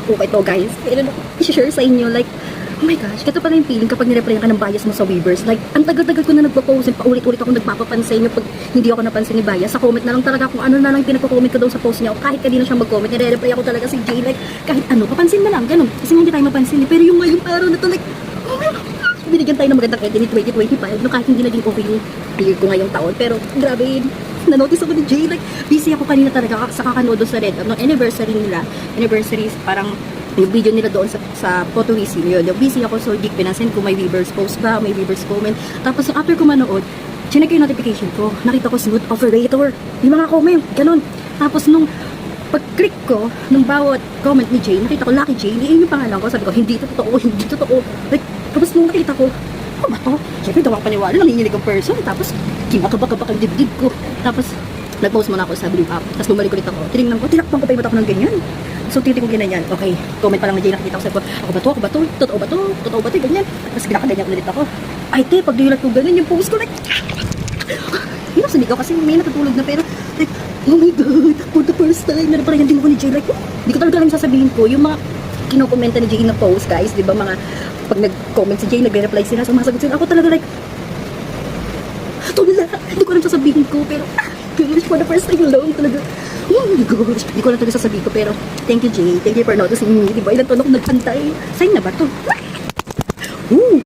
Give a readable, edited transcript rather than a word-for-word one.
Okay to guys, kailan ako i-share sa inyo, like, oh my gosh, ito pala yung feeling kapag nireplyan ka ng bias mo sa Weavers. Like, ang tagal-tagal ko na nagpo-post, paulit-ulit ako nagpapapansin yung pag hindi ako napansin ni bias. Sa comment na lang talaga kung ano na lang pinagko-comment ko daw sa post niya. O kahit kanina siya mag-comment, nire-reply ako talaga si Jay. Like, kahit ano, papansin na lang, ganun. Kasi hindi tayo mapansin. Pero yung ngayon, araw na to, like, oh my gosh, binigyan tayo ng magandang edit ni 2025. No, kahit hindi naging okay yung year ko ngayong taon. Pero, grabe, na-notice ako ni Jay. Like, busy ako kanina talaga sa kakanood doon sa Red Up. No, anniversary nila. Anniversary, parang yung video nila doon sa photo receipt yun. Yung busy ako, so di pinansin kung may Weavers post ba, may Weavers comment. Tapos after ko manood, chinek yung notification ko. Nakita ko smooth operator. Yung mga comment, ganun. Tapos nung pag-click ko, nung bawat comment ni Jay, nakita ko Lucky Jay, yun yung pangalan ko. Sabi ko, hindi to totoo, hindi to totoo. Like, tapos nung nakita ko, ano ba to? Siyempre, daw ang paniwala, nanginginig ang person. Tapos, kinakabak-kabak ang dibdib ko. Tapos, nag-post muna ako sa blue app. Tapos bumalik ulit ako. Tinignan ko, tinakpan ko pa yung mata ko ng ganyan. So, titig ko ganyan. Okay, comment pa lang ni Jay, nakikita ko. Sabi ko, ako ba to? Ako ba to? Totoo ba to? Totoo ba to? Ganyan. Tapos ginakaganyan ulit ako. Ay, te, pag dilat ko ganun, yung post ko, like, yun ang sumigaw kasi may natutulog na pero, like, oh my God, for the first time, naraparan din ako ni Jay. Like, hindi ko talaga alam sasabihin ko. Yung mga kinokomenta ni Jay na post, guys, di ba, mga, pag nag-comment si Jay, nagre-reply sila, sumasagot sila. Ako talaga, like, tula, hindi ko alam sasabihin ko, pero, gosh, for the first time alone, talaga, oh my gosh, hindi ko alam talaga sasabihin ko, pero, thank you, Jay, thank you for noticing me, di ba, ilan taon ako nagpantay, sign na ba to?